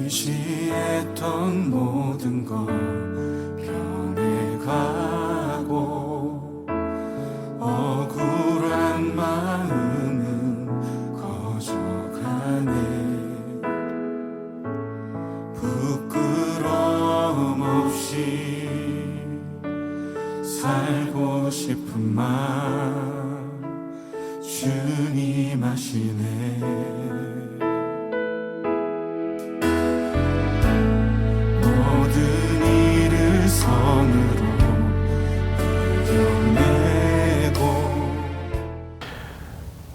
의지했던 모든 것 변해가고 억울한 마음은 커져가네. 부끄러움 없이 살고 싶은 마음 주님 아시네. 성으로 이겨내고.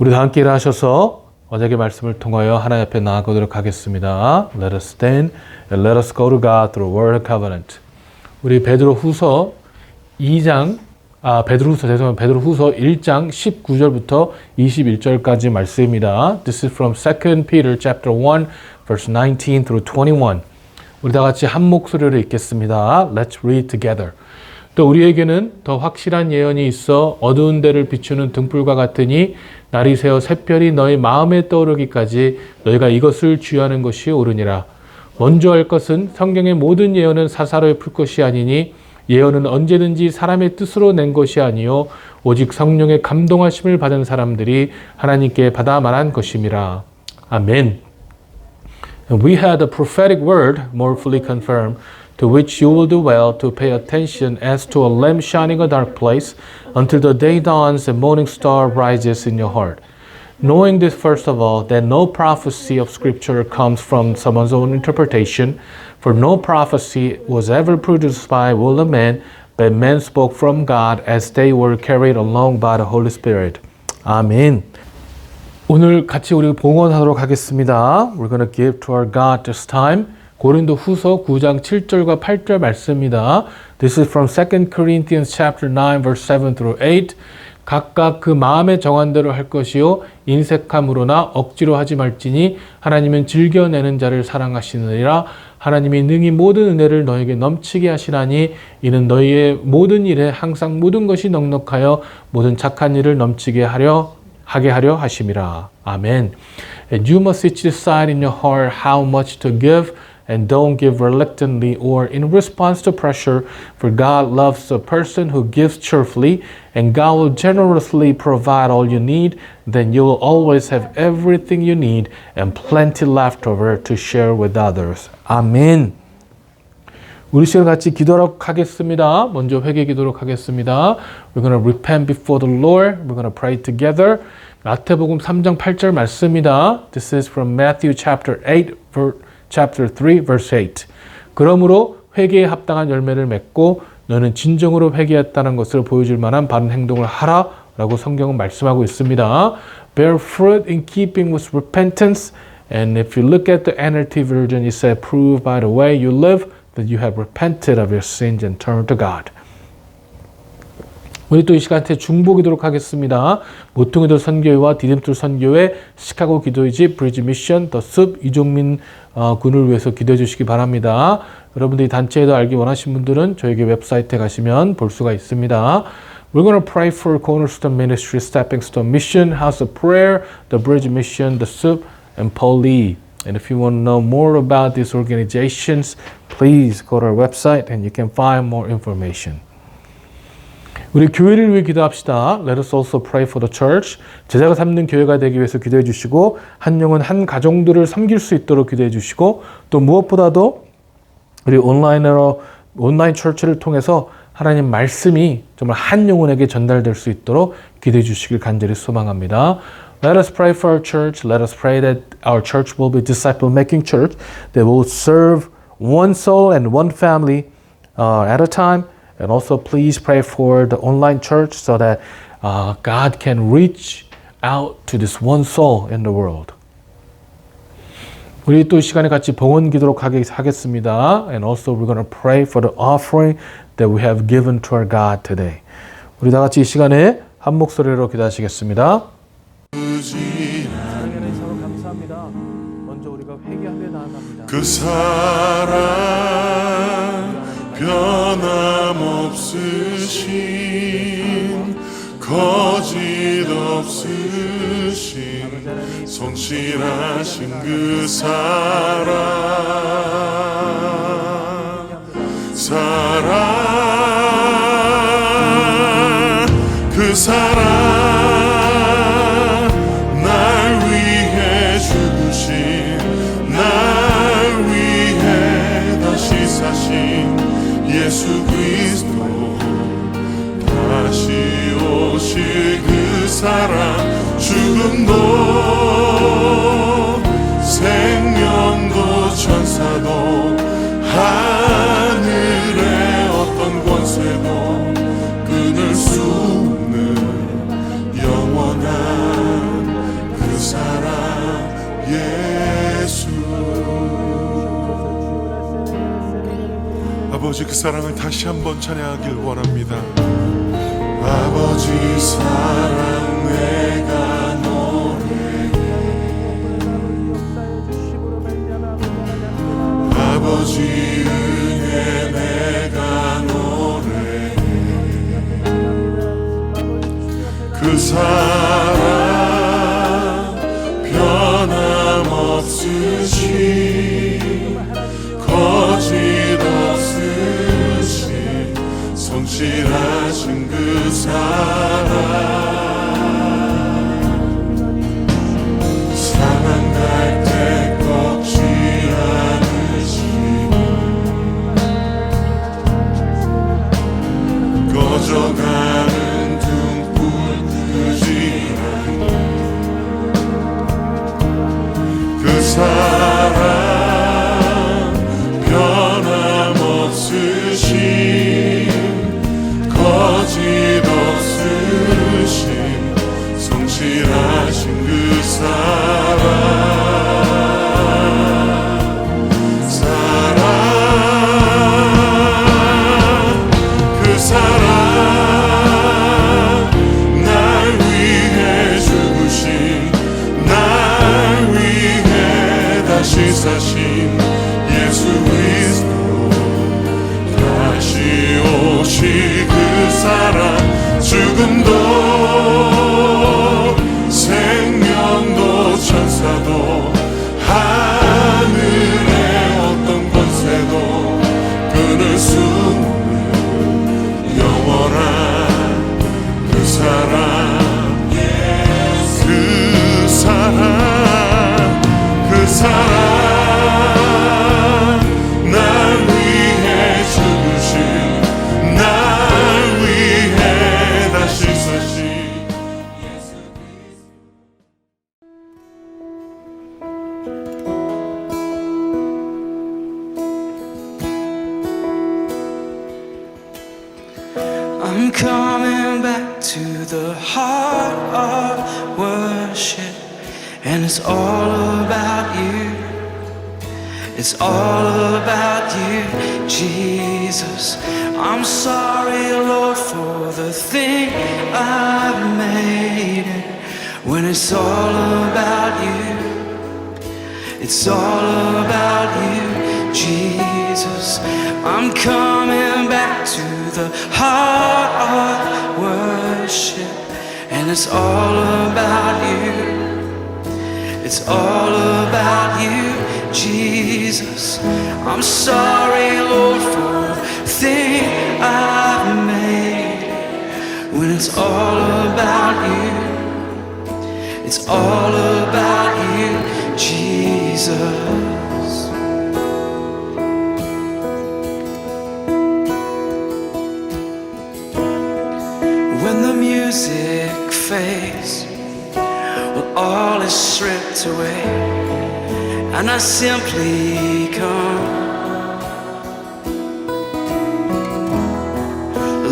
우리도 함께 일하셔서 언약의 말씀을 통하여 하나님 앞에 나아가도록 하겠습니다. Let us stand and let us go to God through Word Covenant. 우리 베드로후서 1장 19절부터 21절까지 말씀입니다. This is from 2 Peter chapter 1 verse 19 through 21. 우리 다 같이 한 목소리로 읽겠습니다. Let's read together. 또 우리에게는 더 확실한 예언이 있어 어두운 데를 비추는 등불과 같으니 날이 새어 샛별이 너희 마음에 떠오르기까지 너희가 이것을 주의하는 것이 옳으니라. 먼저 할 것은 성경의 모든 예언은 사사로이 풀 것이 아니니 예언은 언제든지 사람의 뜻으로 낸 것이 아니요 오직 성령의 감동하심을 받은 사람들이 하나님께 받아 말한 것임이라. 아멘. We had a prophetic word more fully confirmed, to which you will do well to pay attention as to a lamp shining in a dark place until the day dawns and morning star rises in your heart. Knowing this first of all, that no prophecy of Scripture comes from someone's own interpretation, for no prophecy was ever produced by will of man, but men spoke from God as they were carried along by the Holy Spirit. Amen. 오늘 같이 우리 봉헌하도록 하겠습니다. We're going to give to our God this time. 고린도 후서 9장 7절과 8절 말씀입니다. This is from 2 Corinthians chapter 9 verse 7 through 8. 각각 그 마음에 정한 대로 할 것이요 인색함으로나 억지로 하지 말지니 하나님은 즐겨내는 자를 사랑하시느니라. 하나님이 능히 모든 은혜를 너에게 넘치게 하시나니 이는 너희의 모든 일에 항상 모든 것이 넉넉하여 모든 착한 일을 넘치게 하게 하려 하심이라. 아멘. And you must each decide in your heart how much to give, and don't give reluctantly or in response to pressure, for God loves a person who gives cheerfully, and God will generously provide all you need. Then you will always have everything you need and plenty left over to share with others. 아멘. 우리 시간 같이 기도하도록 하겠습니다. 먼저 회개 기도록 하겠습니다. We're going to repent before the Lord. We're going to pray together. 마태복음 3장 8절 말씀입니다. This is from Matthew chapter 3 verse 8. 그러므로 회개에 합당한 열매를 맺고 너는 진정으로 회개했다는 것을 보여줄 만한 바른 행동을 하라 라고 성경은 말씀하고 있습니다. Bear fruit in keeping with repentance. And if you look at the NLT version, it says, prove by the way you live that you have repented of your sins and turned to God. 우리 또 이 시간에 중보기도록 하겠습니다. 모퉁이돌 선교회와 디딤돌 선교회, 시카고 기도의 집, 브리지 미션, 더 숲, 이종민 군을 위해서 기도해 주시기 바랍니다. 여러분들이 단체에도 알기 원하신 분들은 저에게 웹사이트에 가시면 볼 수가 있습니다. We're going to pray for Cornerstone Ministry, Stepping Stone Mission, House of Prayer, the Bridge Mission, the Soup, and Paul Lee. And if you want to know more about these organizations, please go to our website and you can find more information. 우리 교회를 위해 기도합시다. Let us also pray for the church. 제자가 삼는 교회가 되기 위해서 기도해 주시고 한 영혼 한 가정들을 섬길 수 있도록 기도해 주시고 또 무엇보다도 우리 온라인 처치를 통해서 하나님 말씀이 정말 한 영혼에게 전달될 수 있도록 기도해 주시길 간절히 소망합니다. Let us pray for our church. Let us pray that our church will be a disciple-making church that will serve one soul and one family at a time. And also please pray for the online church so that God can reach out to this one soul in the world. 우리 또 이 시간에 같이 봉헌 기도록 하겠습니다. And also we're going to pray for the offering that we have given to our God today. 우리 다 같이 이 시간에 한 목소리로 기도하시겠습니다. 감사합니다. 먼저 우리가 회개하며 나아갑니다. 그 사랑 변함없으신 거짓 없으신 성실하신 그 사랑 그 사랑 날 위해 죽으신 날 위해 다시 사신 예수 그리스도 다시 오실 그 사랑 죽음도 생명도 천사도 하늘의 어떤 권세도 끊을 수 없는 영원한 그 사랑 예수. 아버지 그 사랑을 다시 한번 찬양하길 원합니다. 아버지 사랑 내가 노래해 아버지 은혜 내가 노래해 그 사랑 변함없으신 거짓 없으신 성실하신 그 사랑 사랑 갈 때 꺾지 않으신 꺼져가는 등불 끄지 않는 그 사랑 변함없으신 거짓 없으신 성실하신 그 사랑 그 사랑 날 위해 죽으신 날 위해 다시 사신 예수 그리스도 다시 오실 그 사랑 죽음도 생명도 천사도 하늘의 어떤 권세도 끊을 수 없는 영원한 그 사랑 그 사랑 그 사랑 날 위해 죽으신 날 위해 다시 사신 예수 I'm coming back to the heart of worship, and it's all about you. It's all about you, Jesus. I'm sorry, Lord, for the thing I've made it. When it's all about you, it's all about you, Jesus. I'm coming back to the heart of worship, and it's all about you. It's all about you, Jesus. I'm sorry, Lord, for the thing I've made. When it's all about you, it's all about you, Jesus. When the music fades, when all is stripped away, and I simply come,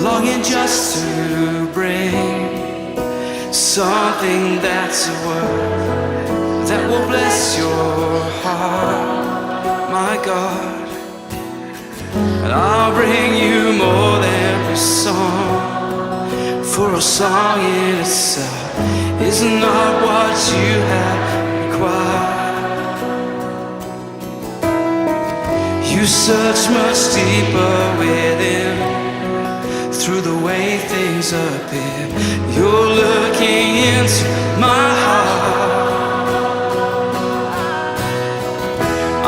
longing just to bring something that's a word that will bless your heart, my God. And I'll bring you more than every song, for a song in itself is not what you have required. You search much deeper within, through the way things appear. You're looking into my heart.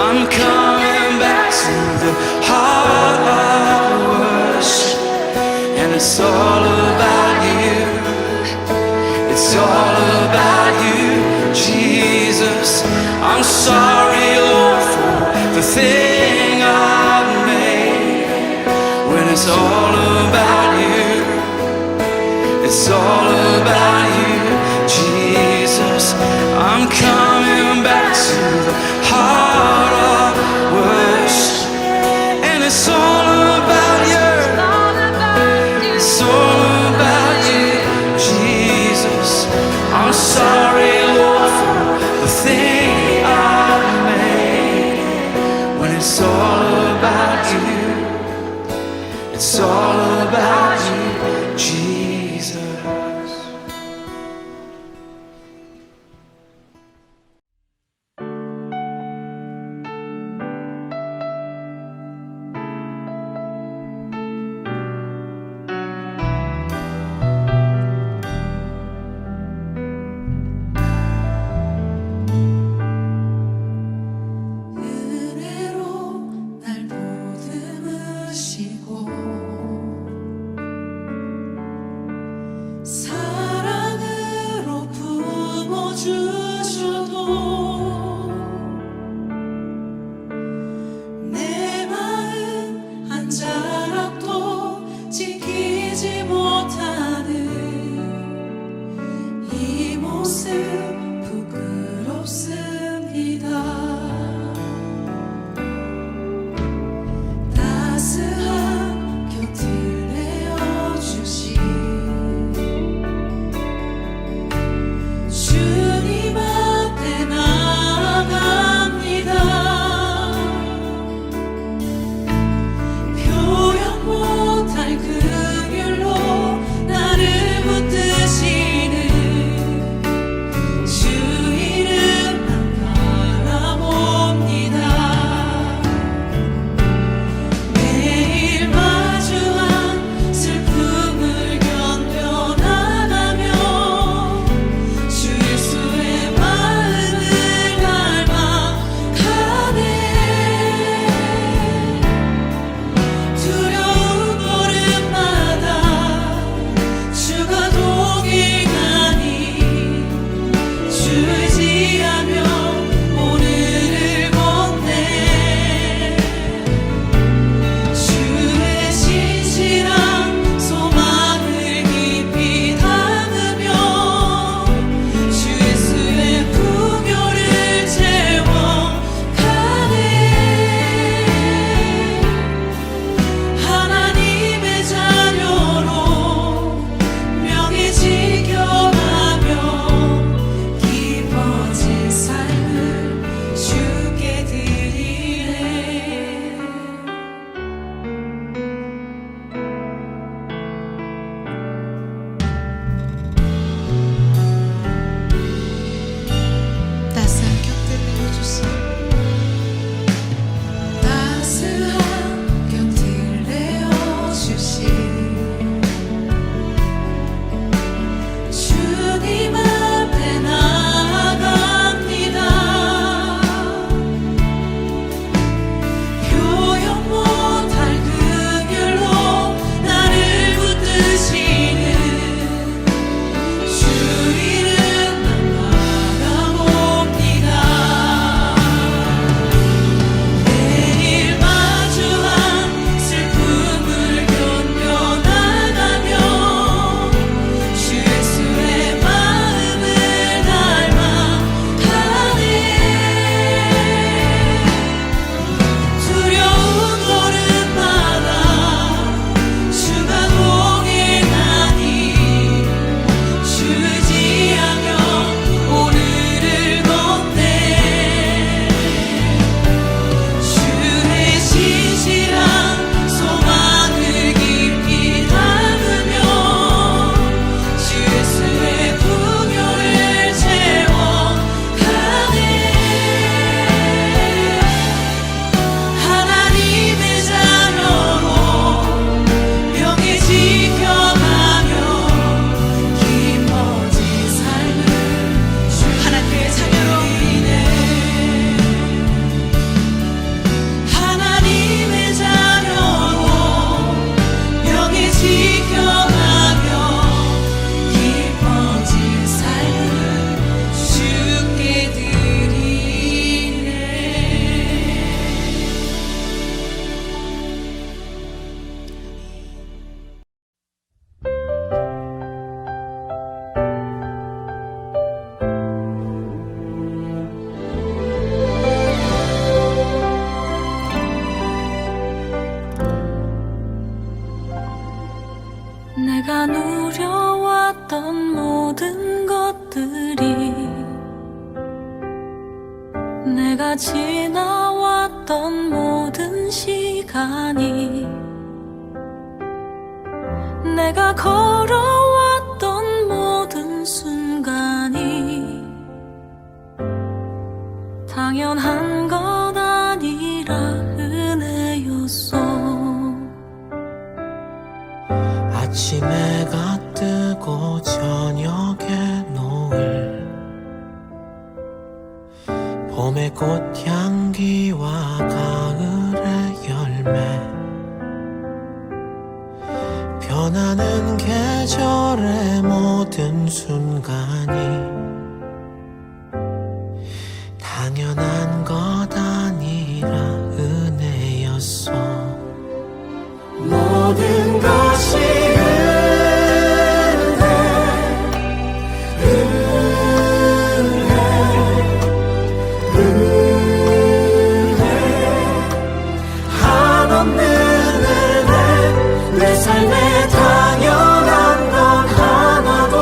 I'm coming back to the heart of worship, and it's all about you. It's all about you, Jesus. I'm sorry, Lord, for the thing I've made. When it's all about you, it's all about you, Jesus. I'm coming back to the heart of worship, and it's all about you. It's all about you, Jesus. I'm sorry, Lord, for the thing I've made. When it's all about you, it's all about you, Jesus. 은혜로 날 보듬으시고 사랑으로 품어주셔도 내 마음 한 자락도 지키지 못하는 이 모습 부끄럽습니다. 따스한 곁을 내어주신 주님 내가 지나왔던 모든 시간이 내가 걸어왔던 모든 순간이 당연한 것 아니라 은혜였어. 아침 해가 뜨고 저녁에 노을 봄의 꽃향기와 가을의 열매 변하는 계절의 모든 순간이 당연한 것 아니라 은혜였어. 모든 것이 한없는 은혜 내 삶에 당연한 건 하나도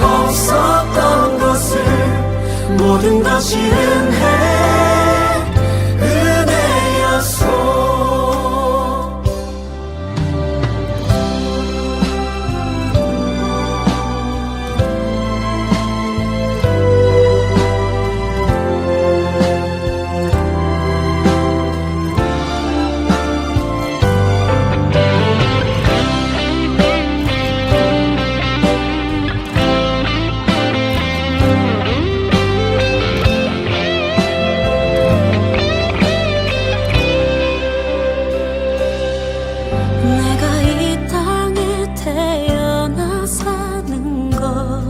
없었던 것을 모든 것이 은혜였어. 내가 이 땅에 태어나 사는 것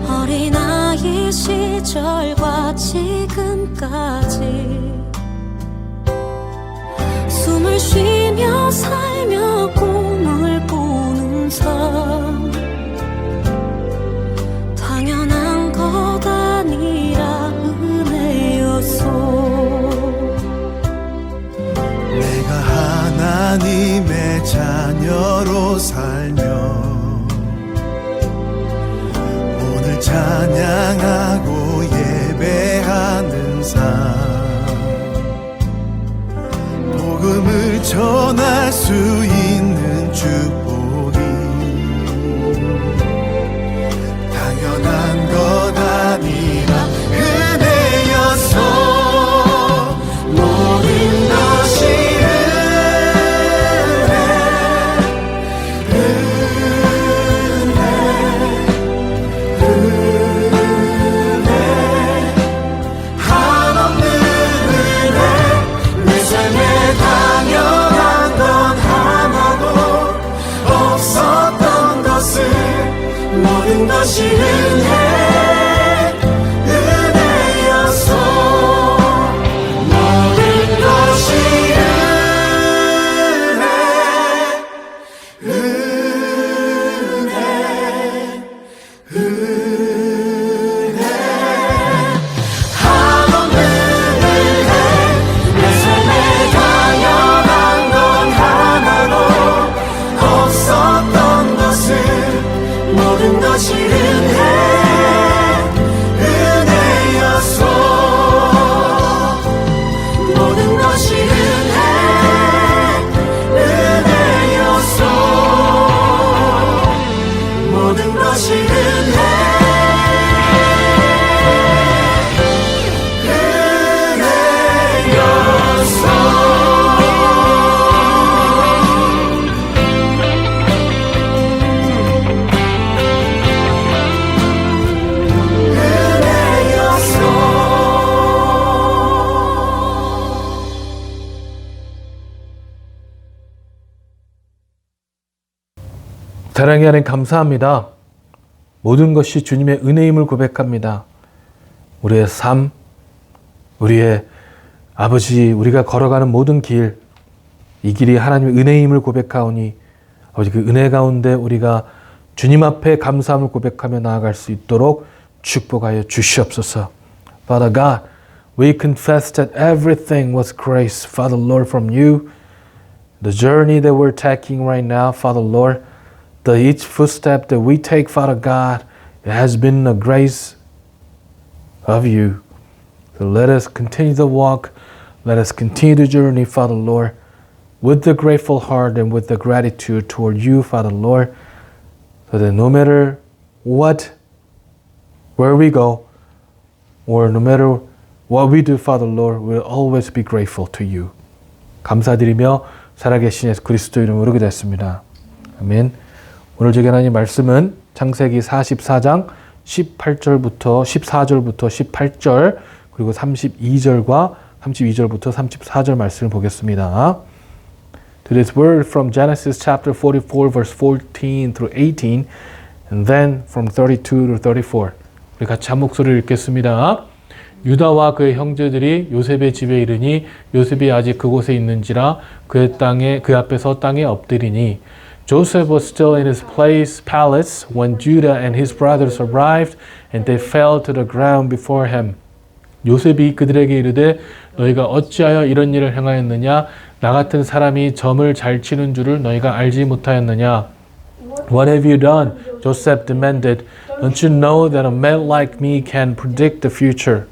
어린아이 시절과 지금까지 숨을 쉬며 살며 꿈을 꾸는 삶 당연한 것 아니라 은혜였어. 내가 하나님의 자녀로 살며 오늘 찬양하고 예배하는 삶 복음을 전할 수 있는 축복이 당연한 것 아니라 은혜였어. 모든 것이 한없는 은혜 내 삶에 당연한 건 하나도 없었던 것을 모든 것이 은혜였어. 모든 것이 한없는 은혜 내 삶에 당연한 건 하나도 없었던 것을 모든 것이 은혜였어. 모든 것이 은혜였어. 모든 것이 사랑의 하나님 감사합니다. 모든 것이 주님의 은혜임을 고백합니다. 우리의 삶, 우리의 아버지, 우리가 걸어가는 모든 길, 이 길이 하나님의 은혜임을 고백하오니 아버지 그 은혜 가운데 우리가 주님 앞에 감사함을 고백하며 나아갈 수 있도록 축복하여 주시옵소서. Father God, we confess that everything was grace, Father Lord, from you. The journey that we're taking right now, Father Lord, each footstep that we take, Father God, it has been a grace of you. So let us continue the walk. Let us continue the journey, Father Lord, with the grateful heart and with the gratitude toward you, Father Lord, so that no matter what, where we go, or no matter what we do, Father Lord, we'll always be grateful to you. 감사드리며 살아계신 예수 그리스도 이름으로 기도했습니다. 아멘. 오늘 저기 하나님 말씀은 창세기 44장 18절부터 14절부터 18절 그리고 32절부터 34절 말씀을 보겠습니다. Today's word from Genesis chapter 44 verse 14 through 18 and then from 32 to 34. 우리 같이 한 목소리를 읽겠습니다. 유다와 그의 형제들이 요셉의 집에 이르니 요셉이 아직 그곳에 있는지라 그 앞에서 땅에 엎드리니 Joseph was still in his palace when Judah and his brothers arrived and they fell to the ground before him. 요셉이 그들에게 이르되 너희가 어찌하여 이런 일을 행하였느냐 나 같은 사람이 점을 잘 치는 줄을 너희가 알지 못하였느냐 What have you done? Joseph demanded. Don't you know that a man like me can predict the future?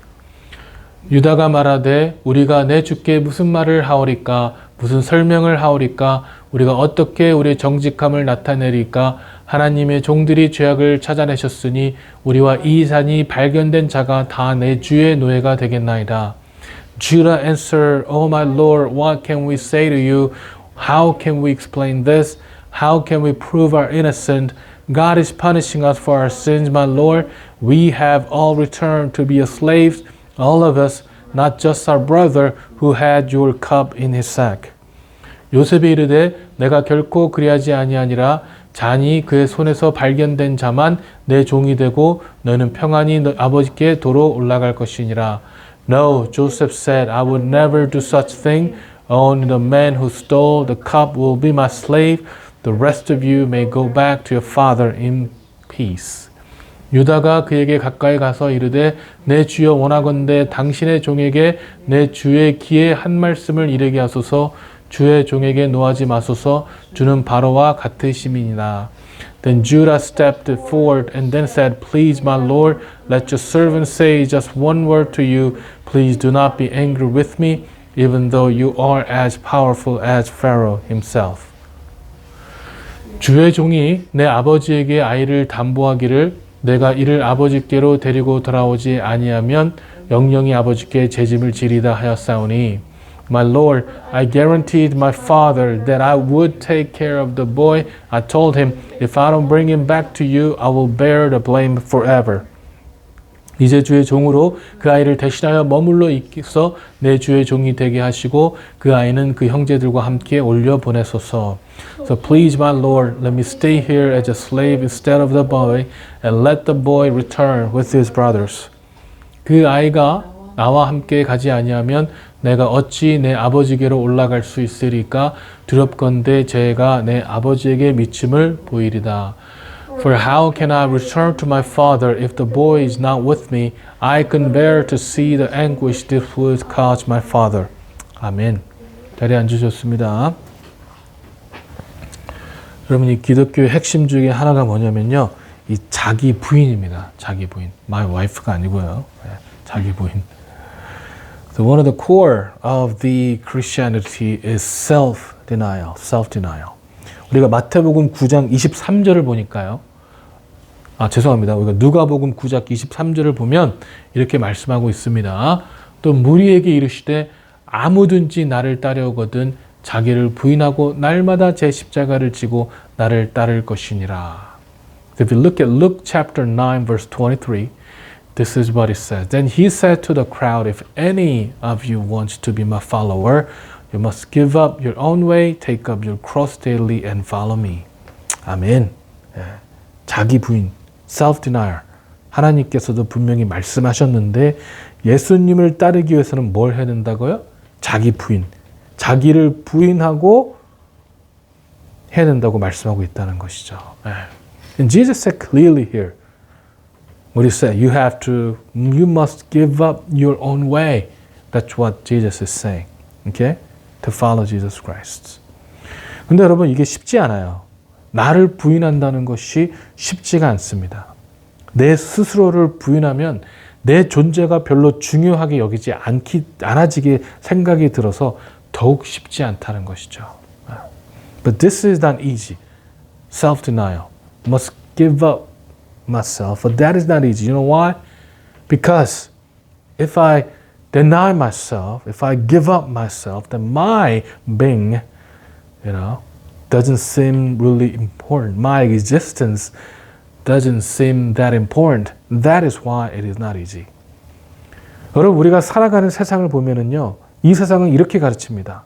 유다가 말하되 우리가 내 주께 무슨 말을 하오리까 무슨 설명을 하오리까 우리가 어떻게 우리의 정직함을 나타내리까 하나님의 종들이 죄악을 찾아내셨으니 우리와 이 산이 발견된 자가 다 내 주의 노예가 되겠나이다. Judah answered, O my Lord, what can we say to you? How can we explain this? How can we prove our innocent? God is punishing us for our sins, my Lord. We have all returned to be slaves, all of us, not just our brother who had your cup in his sack. 요셉이 이르되 내가 결코 그리하지 아니하니라 잔이 그의 손에서 발견된 자만 내 종이 되고 너는 평안히 너 아버지께 도로 올라갈 것이니라. No, Joseph said, I would never do such thing. Only the man who stole the cup will be my slave. The rest of you may go back to your father in peace. 유다가 그에게 가까이 가서 이르되 내 주여 원하건대 당신의 종에게 내 주의 귀에 한 말씀을 이르게 하소서 주의 종에게 노하지 마소서 주는 바로와 같으심이니라. Then Judah stepped forward and then said, Please, my Lord, let your servant say just one word to you. Please do not be angry with me, even though you are as powerful as Pharaoh himself. 주의 종이 내 아버지에게 아이를 담보하기를 내가 이를 아버지께로 데리고 돌아오지 아니하면 영영이 아버지께 재짐을 지리다 하였사오니 My Lord, I guaranteed my father that I would take care of the boy. I told him, if I don't bring him back to you, I will bear the blame forever. 이제 주의 종으로 그 아이를 대신하여 머물러 있어 내 주의 종이 되게 하시고 그 아이는 그 형제들과 함께 올려 보내소서. So please, my Lord, let me stay here as a slave instead of the boy, and let the boy return with his brothers. 그 아이가 나와 함께 가지 아니하면 내가 어찌 내 아버지께로 올라갈 수 있으리까 두렵건대 제가 내 아버지에게 미침을 보이리다. For how can I return to my father if the boy is not with me? I can bear to see the anguish this would cause my father. 아멘. 자리에 앉으셨습니다. 여러분 이 기독교의 핵심 중에 하나가 뭐냐면요. 이 자기 부인입니다. 자기 부인. My wife가 아니고요. 자기 부인. So one of the core of the Christianity is self-denial. Self-denial. 우리가 마태복음 9장 23절을 보니까요. 죄송합니다. 우리가 누가복음 9장 23절을 보면 이렇게 말씀하고 있습니다. 또 무리에게 이르시되 아무든지 나를 따르거든 자기를 부인하고 날마다 제 십자가를 지고 나를 따를 것이니라. If you look at Luke chapter 9 verse 23, this is what it says. Then he said to the crowd, if any of you wants to be my follower, you must give up your own way, take up your cross daily and follow me. 아멘. 자기 부인, self-denial. 하나님께서도 분명히 말씀하셨는데 예수님을 따르기 위해서는 뭘 해야 된다고요? 자기 부인. 자기를 부인하고 해야 된다고 말씀하고 있다는 것이죠. And Jesus said clearly here, what he said, you must give up your own way. That's what Jesus is saying. Okay? To follow Jesus Christ. 근데 여러분 이게 쉽지 않아요. 나를 부인한다는 것이 쉽지가 않습니다. 내 스스로를 부인하면 내 존재가 별로 중요하게 여기지 않아지게 생각이 들어서 더욱 쉽지 않다는 것이죠. But this is not easy. Self-denial. Must give up myself. But that is not easy. You know why? Because if I deny myself, if I give up myself, then my being, doesn't seem really important. My existence doesn't seem that important. That is why it is not easy. 여러분, 우리가 살아가는 세상을 보면은요, 이 세상은 이렇게 가르칩니다.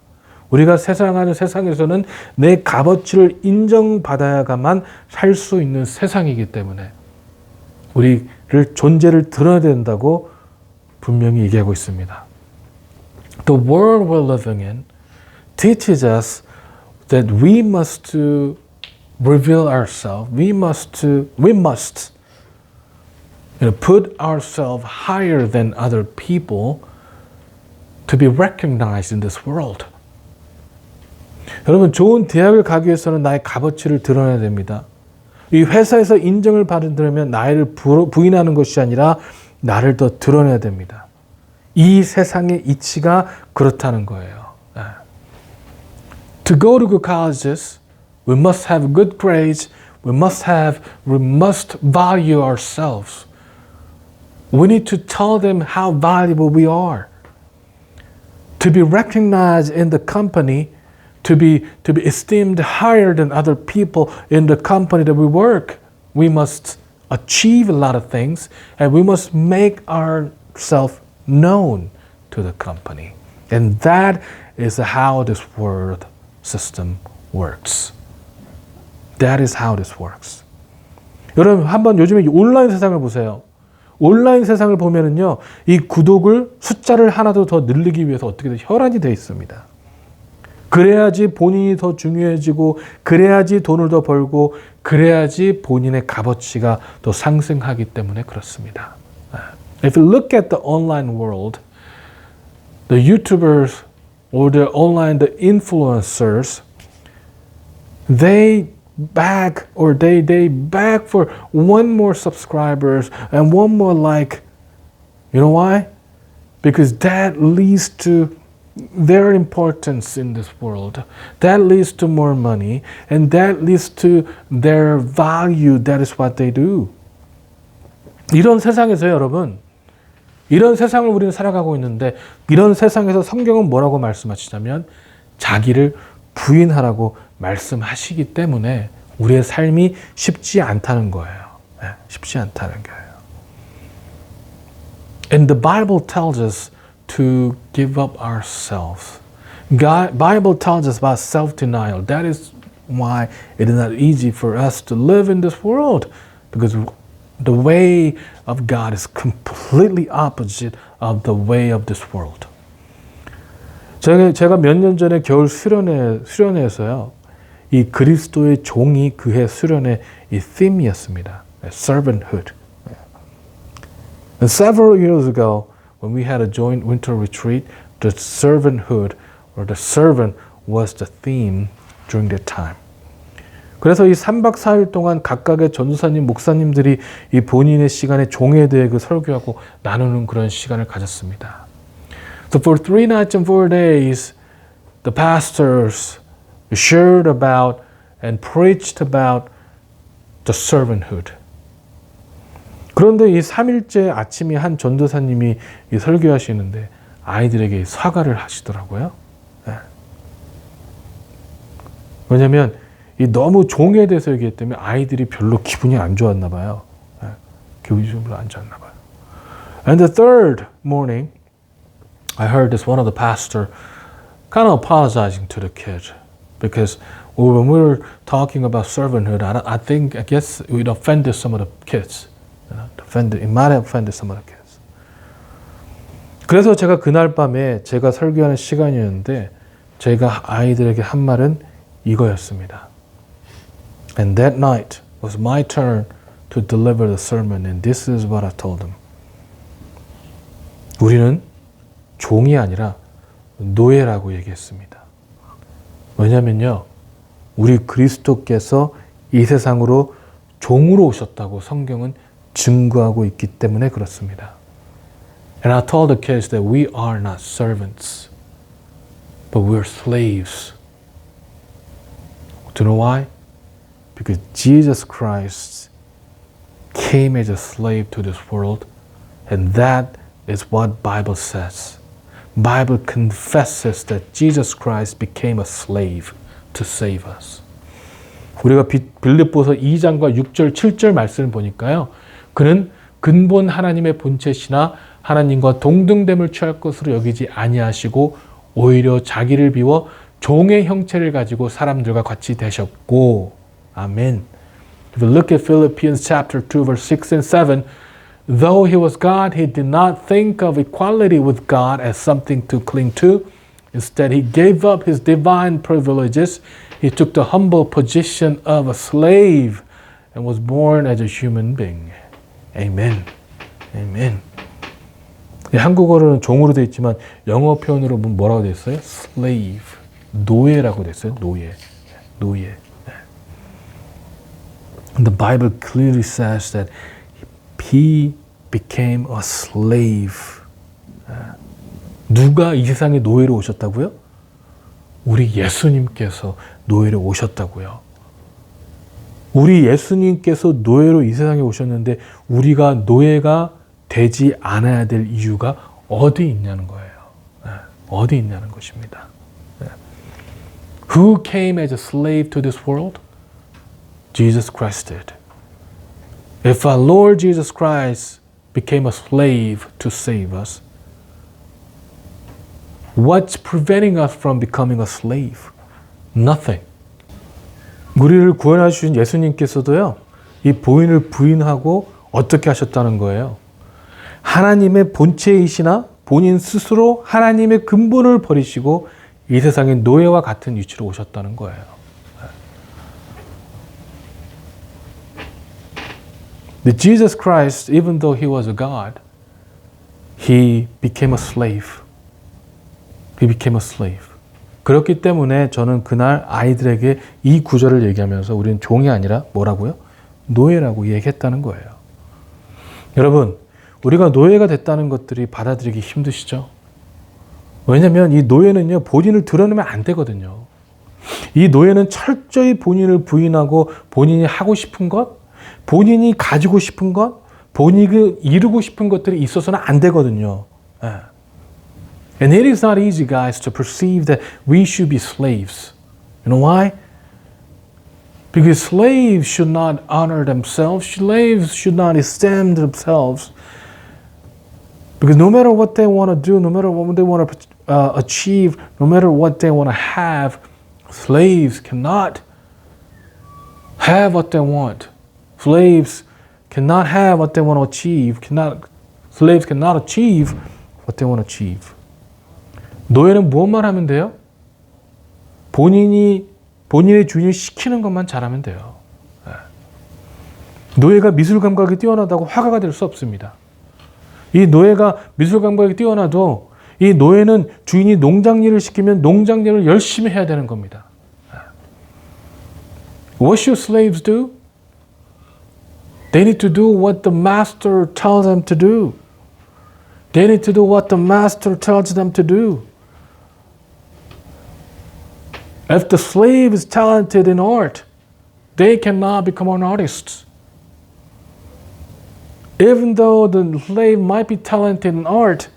우리가 살아가는 세상에서는 내 값어치를 인정받아야만 살 수 있는 세상이기 때문에 우리를 존재를 드러내야 된다고 분명히 얘기하고 있습니다. The world we're living in teaches us that we must reveal ourselves. We must put ourselves higher than other people to be recognized in this world. 여러분, 좋은 대학을 가기 위해서는 나의 값어치를 드러내야 됩니다. 이 회사에서 인정을 받으려면 나를 부인하는 것이 아니라 나를 더 드러내야 됩니다. 이 세상의 이치가 그렇다는 거예요. To go to good colleges, we must have good grades. We must value ourselves. We need to tell them how valuable we are. To be recognized in the company, to be esteemed higher than other people in the company that we work, we must achieve a lot of things, and we must make ourselves known to the company. And that is how this world system works. That is how this works. 여러분, 한번 요즘에 온라인 세상을 보세요. 온라인 세상을 보면은요, 이 구독을 숫자를 하나도 더 늘리기 위해서 어떻게든 혈안이 되어 있습니다. 그래야지 본인이 더 중요해지고, 그래야지 돈을 더 벌고, 그래야지 본인의 값어치가 더 상승하기 때문에 그렇습니다. If you look at the online world, the YouTubers or the influencers, they beg for one more subscribers and one more like. You know why? Because that leads to their importance in this world. That leads to more money, and that leads to their value. That is what they do. 이런 세상에서 여러분, 이런 세상을 우리는 살아가고 있는데, 이런 세상에서 성경은 뭐라고 말씀하시냐면 자기를 부인하라고 말씀하시기 때문에 우리의 삶이 쉽지 않다는 거예요. 쉽지 않다는 거예요. And the Bible tells us to give up ourselves. Bible tells us about self-denial. That is why it is not easy for us to live in this world, because the way of God is completely opposite of the way of this world. 제가 몇 년 전에 겨울 수련회에서요, 이 그리스도의 종이 그해 수련의 이 theme이었습니다. Servanthood. And several years ago, when we had a joint winter retreat, the servanthood or the servant was the theme during that time. 그래서 이 3박 4일 동안 각각의 전도사님, 목사님들이 이 본인의 시간에 종에 대해 그 설교하고 나누는 그런 시간을 가졌습니다. So for 3 nights and 4 days, the pastors shared about and preached about the servanthood. 그런데 이 3일째 아침에 한 전도사님이 이 설교하시는데 아이들에게 사과를 하시더라고요. 왜냐하면 이 너무 종에 대해서 얘기했기 때문에 아이들이 별로 기분이 안 좋았나 봐요. 기분이 좀 별로 안 좋았나 봐요. And the third morning, I heard this one of the pastor kind of apologizing to the kids because when we were talking about servanthood, I guess it offended some of the kids. It might have offended some of the kids. 그래서 제가 그날 밤에 제가 설교하는 시간이었는데 제가 아이들에게 한 말은 이거였습니다. And that night was my turn to deliver the sermon, and this is what I told them. 우리는 종이 아니라 노예라고 얘기했습니다. 왜냐면요, 우리 그리스도께서 이 세상으로 종으로 오셨다고 성경은 증거하고 있기 때문에 그렇습니다. And I told the kids that we are not servants, but we're slaves. Do you know why? Because Jesus Christ came as a slave to this world, and that is what Bible says. Bible confesses that Jesus Christ became a slave to save us. 우리가 빌립보서 2장과 6절, 7절 말씀을 보니까요. 그는 근본 하나님의 본체시나 하나님과 동등됨을 취할 것으로 여기지 아니하시고 오히려 자기를 비워 종의 형체를 가지고 사람들과 같이 되셨고. 아멘. If you look at Philippians chapter 2 verse 6 and 7, though he was God, he did not think of equality with God as something to cling to. Instead, he gave up his divine privileges. He took the humble position of a slave and was born as a human being. Amen. Amen. 한국어로는 종으로 되어 있지만 영어 표현으로 보면 뭐라고 되어 있어요? slave. 노예라고 되어 있어요. 노예. 노예. And the Bible clearly says that he became a slave. 누가 이 세상에 노예로 오셨다고요? 우리 예수님께서 노예로 오셨다고요. 우리 예수님께서 노예로 이 세상에 오셨는데 우리가 노예가 되지 않아야 될 이유가 어디 있냐는 거예요. 어디 있냐는 것입니다. Who came as a slave to this world? Jesus Christ did. If our Lord Jesus Christ became a slave to save us, what's preventing us from becoming a slave? Nothing. 우리를 구원하신 예수님께서도요, 이 본인을 부인하고 어떻게 하셨다는 거예요? 하나님의 본체이시나 본인 스스로 하나님의 근본을 버리시고 이 세상의 노예와 같은 위치로 오셨다는 거예요. But Jesus Christ, even though he was a God, he became a slave. He became a slave. 그렇기 때문에 저는 그날 아이들에게 이 구절을 얘기하면서 우리는 종이 아니라 뭐라고요? 노예라고 얘기했다는 거예요. 여러분, 우리가 노예가 됐다는 것들이 받아들이기 힘드시죠? 왜냐하면 이 노예는요, 본인을 드러내면 안 되거든요. 이 노예는 철저히 본인을 부인하고 본인이 하고 싶은 것, 본인이 가지고 싶은 것, 본인이 이루고 싶은 것들이 있어서는 안 되거든요. And it is not easy, guys, to perceive that we should be slaves. You know why? Because slaves should not honor themselves. Slaves should not esteem themselves. Because no matter what they want to do, no matter what they want to achieve, no matter what they want to have, slaves cannot have what they want. Slaves cannot have what they want to achieve. Slaves cannot achieve what they want to achieve. 노예는 무엇만 하면 돼요? 본인의 주인을 시키는 것만 잘하면 돼요. 노예가 미술 감각이 뛰어나다고 화가가 될 수 없습니다. 이 노예가 미술 감각이 뛰어나도 이 노예는 주인이 농장 일을 시키면 농장 일을 열심히 해야 되는 겁니다. What should slaves do? They need to do what the master tells them to do. They need to do what the master tells them to do. If the slave is talented in art, they cannot become an artist. Even though the slave might be talented in art,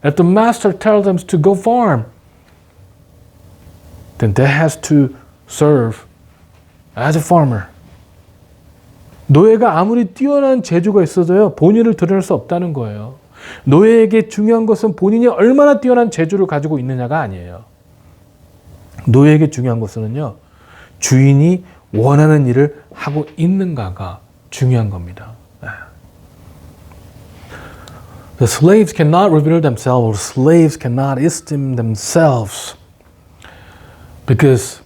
if the master tells them to go farm, then they has to serve as a farmer. 노예가 아무리 뛰어난 재주가 있어도요, 본인을 드러낼 수 없다는 거예요. 노예에게 중요한 것은 본인이 얼마나 뛰어난 재주를 가지고 있느냐가 아니에요. 노예에게 중요한 것은요, 주인이 원하는 일을 하고 있는가가 중요한 겁니다. The slaves cannot reveal themselves, or slaves cannot esteem themselves, because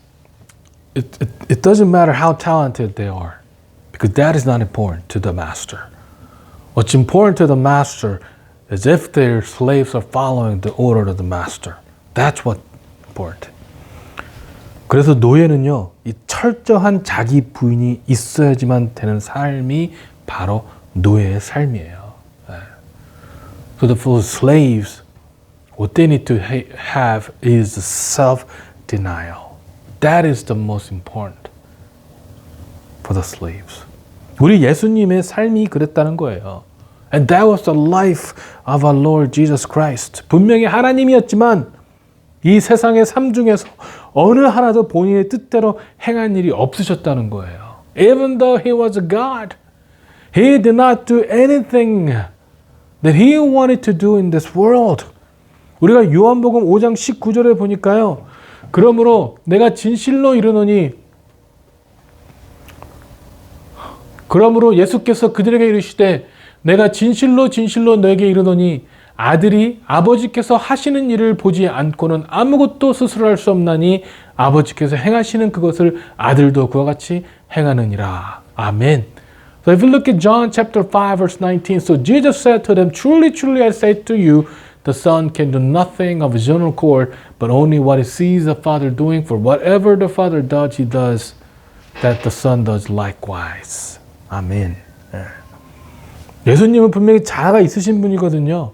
it doesn't matter how talented they are, because that is not important to the master. What's important to the master is if their slaves are following the order of the master. That's what's important. 그래서 노예는요, 이 철저한 자기 부인이 있어야지만 되는 삶이 바로 노예의 삶이에요. So for slaves, what they need to have is self-denial. That is the most important for the slaves. 우리 예수님의 삶이 그랬다는 거예요. And that was the life of our Lord Jesus Christ. 분명히 하나님이었지만 이 세상의 삶 중에서 어느 하나도 본인의 뜻대로 행한 일이 없으셨다는 거예요. Even though he was a God, he did not do anything that he wanted to do in this world. 우리가 요한복음 5장 19절에 보니까요. 그러므로 내가 진실로 이르노니 그러므로 예수께서 그들에게 이르시되 내가 진실로 너에게 이르노니 아들이 아버지께서 하시는 일을 보지 않고는 아무것도 스스로 할 수 없나니 아버지께서 행하시는 그것을 아들도 그와 같이 행하느니라. 아멘. So if you look at John chapter 5 verse 19, so Jesus said to them, Truly, truly I say to you, the Son can do nothing of his own accord, but only what he sees the Father doing. For whatever the Father does, he does, that the Son does likewise. 아멘. 예수님은 분명히 자아가 있으신 분이거든요.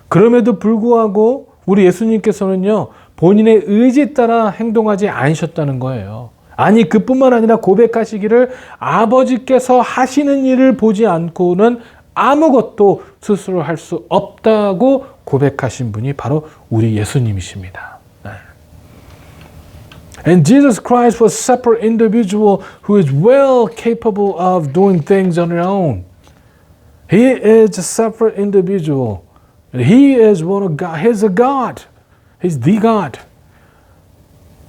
그럼에도 불구하고 우리 예수님께서는요, 본인의 의지에 따라 행동하지 않으셨다는 거예요. 아니, 그뿐만 아니라 고백하시기를 아버지께서 하시는 일을 보지 않고는 아무것도 스스로 할 수 없다고 고백하신 분이 바로 우리 예수님이십니다. And Jesus Christ was a separate individual who is well capable of doing things on his own. He is a separate individual. He is one of God. He's a God. He's the God.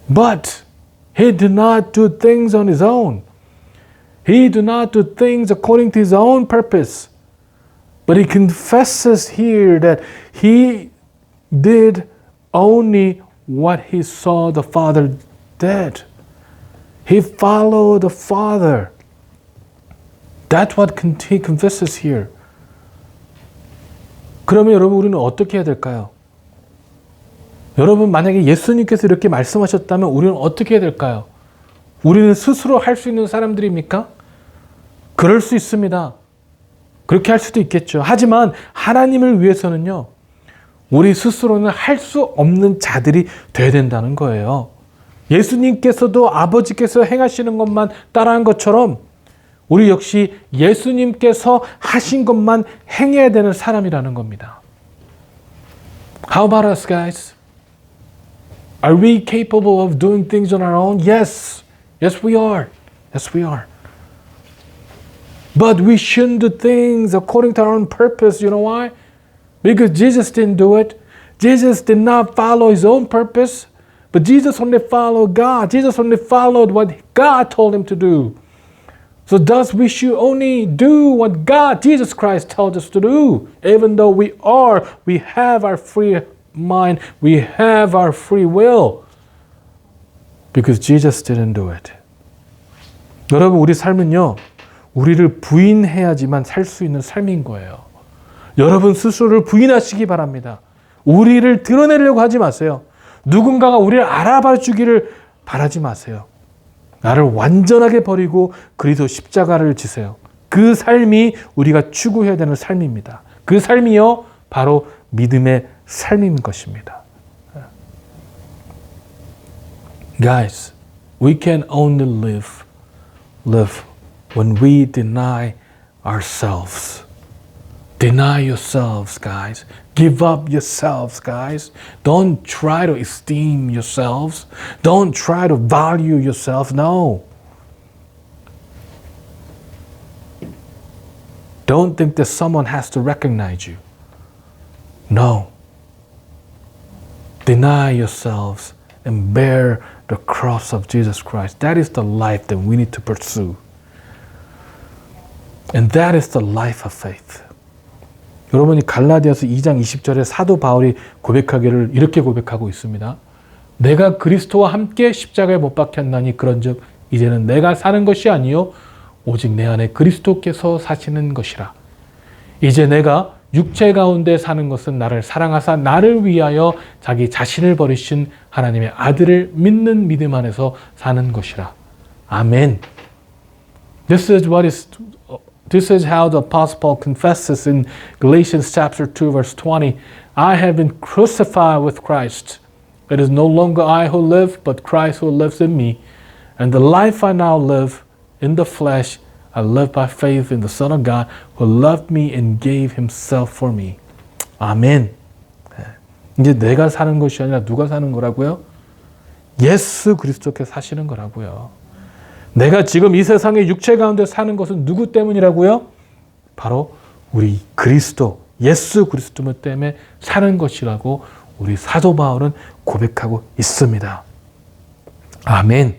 But he did not do things on his own. He did not do things according to his own purpose. But he confesses here that he did only what he saw the Father did. He followed the Father. That's what he confesses here. 그러면 여러분 우리는 어떻게 해야 될까요? 여러분 만약에 예수님께서 이렇게 말씀하셨다면 우리는 어떻게 해야 될까요? 우리는 스스로 할 수 있는 사람들입니까? 그럴 수 있습니다. 그렇게 할 수도 있겠죠. 하지만 하나님을 위해서는요. 우리 스스로는 할 수 없는 자들이 돼야 된다는 거예요. 예수님께서도 아버지께서 행하시는 것만 따라한 것처럼 우리 역시 예수님께서 하신 것만 행해야 되는 사람이라는 겁니다. How about us, guys? Are we capable of doing things on our own? Yes. Yes, we are. Yes, we are. But we shouldn't do things according to our own purpose. You know why? Because Jesus didn't do it. Jesus did not follow his own purpose. But Jesus only followed God. Jesus only followed what God told him to do. So thus we should only do what God, Jesus Christ, tells us to do. Even though we have our free mind, we have our free will. Because Jesus didn't do it. 여러분, 우리 삶은요, 우리를 부인해야지만 살 수 있는 삶인 거예요. 여러분 스스로를 부인하시기 바랍니다. 우리를 드러내려고 하지 마세요. 누군가가 우리를 알아봐 주기를 바라지 마세요. 나를 완전하게 버리고 그리스도 십자가를 지세요. 그 삶이 우리가 추구해야 되는 삶입니다. 그 삶이요, 바로 믿음의 삶인 것입니다. Guys, we can only live when we deny ourselves. Deny yourselves, guys. Give up yourselves, guys. Don't try to esteem yourselves. Don't try to value yourself. No. Don't think that someone has to recognize you. No. Deny yourselves and bear the cross of Jesus Christ. That is the life that we need to pursue. And that is the life of faith. 여러분이 갈라디아서 2장 20절에 사도 바울이 고백하기를 이렇게 고백하고 있습니다. 내가 그리스도와 함께 십자가에 못 박혔나니 그런즉 이제는 내가 사는 것이 아니요 오직 내 안에 그리스도께서 사시는 것이라. 이제 내가 육체 가운데 사는 것은 나를 사랑하사 나를 위하여 자기 자신을 버리신 하나님의 아들을 믿는 믿음 안에서 사는 것이라. 아멘. This This is how the Apostle Paul confesses in Galatians chapter 2 verse 20. I have been crucified with Christ. It is no longer I who live, but Christ who lives in me. And the life I now live in the flesh, I live by faith in the Son of God who loved me and gave himself for me. 아멘. 이제 내가 사는 것이 아니라 누가 사는 거라고요? 예수 그리스도께서 사시는 거라고요. 내가 지금 이 세상의 육체 가운데 사는 것은 누구 때문이라고요? 바로 우리 그리스도, 예수 그리스도 때문에 사는 것이라고 우리 사도 바울은 고백하고 있습니다. 아멘.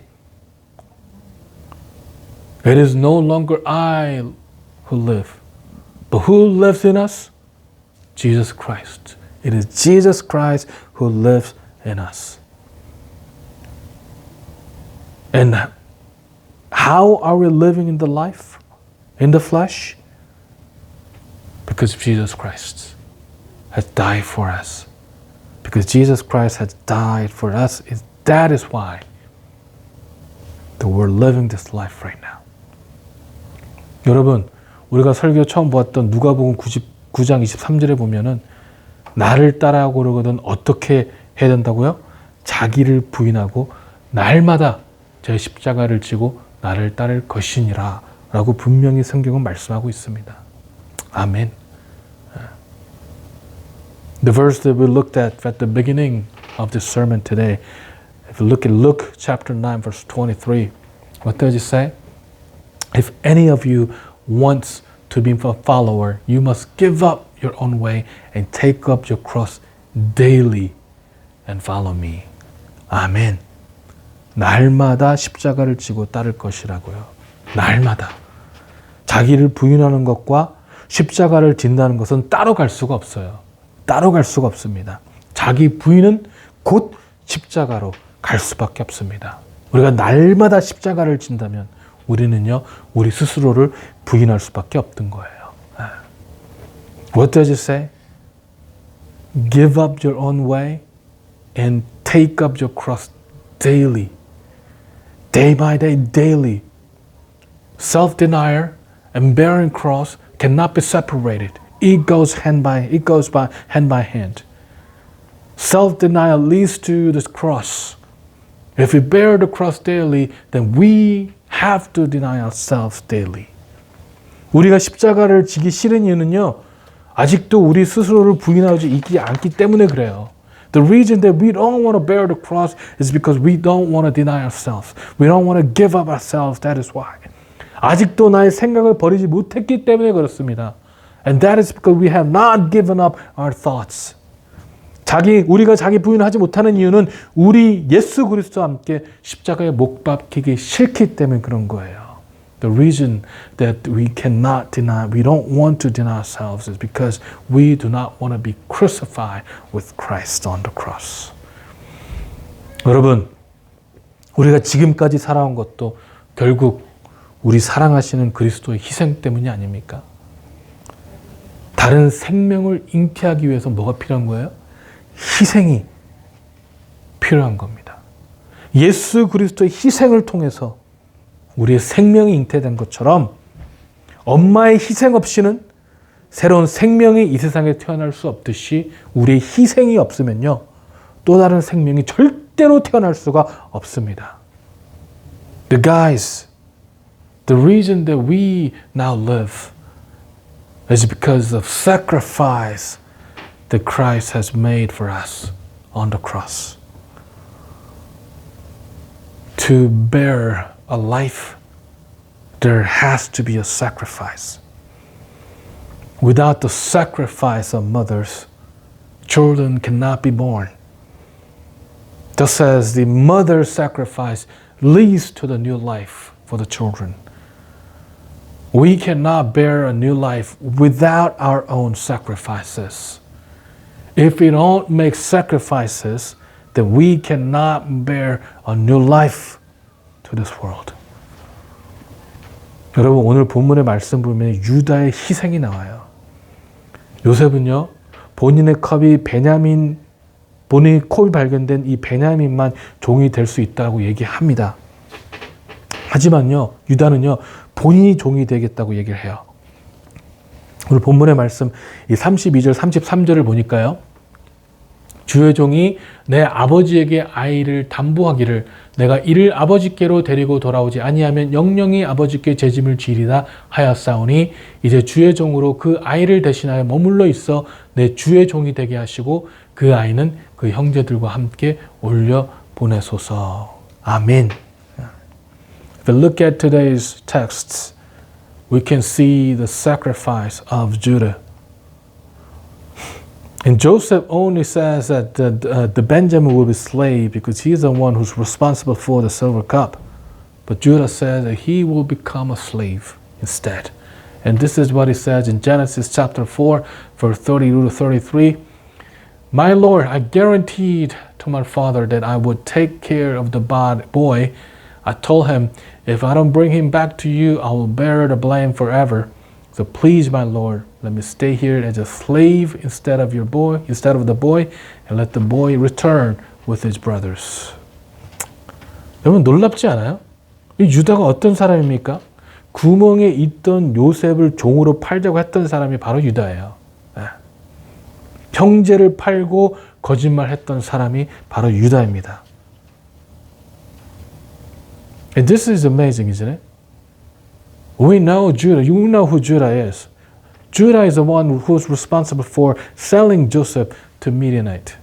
It is no longer I who live, but who lives in us? Jesus Christ. It is Jesus Christ who lives in us. And how are we living in the life, in the flesh? Because Jesus Christ has died for us. Because Jesus Christ has died for us, that is why that we're living this life right now. 여러분, 우리가 설교 처음 보았던 누가복음 9장 23절에 보면은 나를 따라오고 그러거든 어떻게 해야 된다고요? 자기를 부인하고 날마다 제 십자가를 지고 나를 따를 것이니라 라고 분명히 성경은 말씀하고 있습니다. 아멘. The verse that we looked at the beginning of this sermon today, if you look at Luke chapter 9 verse 23, what does it say? If any of you wants to be a follower, you must give up your own way and take up your cross daily and follow me. 아멘. 날마다 십자가를 지고 따를 것이라고요. 날마다. 자기를 부인하는 것과 십자가를 진다는 것은 따로 갈 수가 없어요. 따로 갈 수가 없습니다. 자기 부인은 곧 십자가로 갈 수밖에 없습니다. 우리가 날마다 십자가를 진다면 우리는요, 우리 스스로를 부인할 수밖에 없던 거예요. What does it say? Give up your own way and take up your cross daily. Day by day, daily. Self-denial and bearing cross cannot be separated. It goes hand by hand. Self-denial leads to the cross. If we bear the cross daily, then we have to deny ourselves daily. 우리가 십자가를 지기 싫은 이유는요, 아직도 우리 스스로를 부인하지 않기 때문에 그래요. The reason that we don't want to bear the cross is because we don't want to deny ourselves. We don't want to give up ourselves. That is why. 아직도 나의 생각을 버리지 못했기 때문에 그렇습니다. And that is because we have not given up our thoughts. 우리가 자기 부인하지 못하는 이유는 우리 예수 그리스도와 함께 십자가에 못 박히기 싫기 때문에 그런 거예요. The reason that we don't want to deny ourselves is because we do not want to be crucified with Christ on the cross. 여러분, 우리가 지금까지 살아온 것도 결국 우리 사랑하시는 그리스도의 희생 때문이 아닙니까? 다른 생명을 잉태하기 위해서 뭐가 필요한 거예요? 희생이 필요한 겁니다. 예수 그리스도의 희생을 통해서 우리의 생명이 잉태된 것처럼 엄마의 희생 없이는 새로운 생명이 이 세상에 태어날 수 없듯이 우리의 희생이 없으면요, 또 다른 생명이 절대로 태어날 수가 없습니다. The reason that we now live is because of sacrifice that Christ has made for us on the cross. To bear a life, there has to be a sacrifice. Without the sacrifice of mothers, children cannot be born. Just as the mother's sacrifice leads to the new life for the children. We cannot bear a new life without our own sacrifices. If we don't make sacrifices, then we cannot bear a new life to this world. 여러분, 오늘 본문의 말씀 보면 유다의 희생이 나와요. 요셉은요, 본인의 컵이 본인의 컵이 발견된 이 베냐민만 종이 될 수 있다고 얘기합니다. 하지만요, 유다는요, 본인이 종이 되겠다고 얘기를 해요. 오늘 본문의 말씀 이 32절 33절을 보니까요. 주의 종이 내 아버지에게 아이를 담보하기를 내가 이를 아버지께로 데리고 돌아오지 아니하면 영영이 아버지께 재짐을 지리다 하였사오니 이제 주의 종으로 그 아이를 대신하여 머물러 있어 내 주의 종이 되게 하시고 그 아이는 그 형제들과 함께 올려 보내소서. 아멘. If we look at today's texts, we can see the sacrifice of Judah. And Joseph only says that the Benjamin will be slave because he's the one who's responsible for the silver cup. But Judah says that he will become a slave instead. And this is what he says in Genesis chapter 4, verse 32 to 33. My Lord, I guaranteed to my father that I would take care of the boy. I told him, if I don't bring him back to you, I will bear the blame forever. So please, my Lord, let me stay here as a slave instead of the boy, and let the boy return with his brothers. 여러분 놀랍지 않아요? 이 유다가 어떤 사람입니까? 구멍에 있던 요셉을 종으로 팔자고 했던 사람이 바로 유다예요. 형제를 팔고 거짓말했던 사람이 바로 유다입니다. And this is amazing, isn't it? We know Judah. You know who Judah is. Judah is the one who's responsible for selling Joseph to Midianite.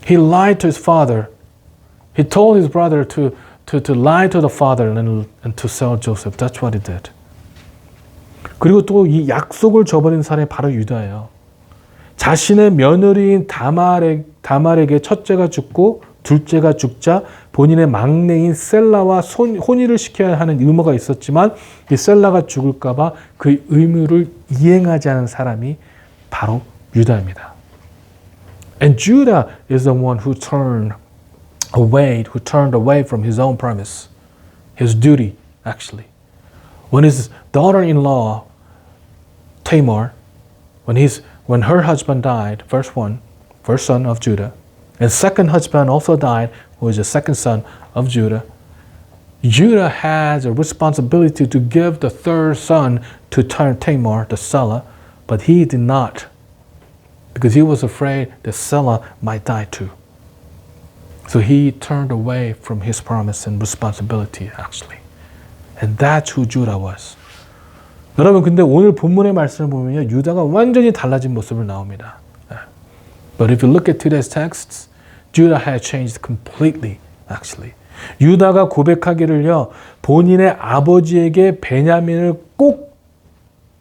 He lied to his father. He told his brother to lie to the father and to sell Joseph. That's what he did. 그리고 또 이 약속을 저버린 사람이 바로 유다예요. 자신의 며느리인 다말에게 첫째가 죽고 둘째가 죽자 본인의 막내인 셀라와 혼인을 시켜야 하는 의무가 있었지만 이 셀라가 죽을까 봐 그 의무를 이행하지 않은 사람이 바로 유다입니다. And Judah is the one who turned away from his own promise, his duty actually. When his daughter-in-law Tamar, when her husband died, first son of Judah, and second husband also died, who is the second son of Judah. Judah has a responsibility to give the third son to Tamar, the Selah, but he did not, because he was afraid that Selah might die too. So he turned away from his promise and responsibility, actually. And that's who Judah was. 여러분, 근데 오늘 본문의 말씀을 보면요, 유다가 완전히 달라진 모습을 나옵니다. But if you look at today's texts, Judah had changed completely, actually. 유다가 고백하기를요, 본인의 아버지에게 베냐민을 꼭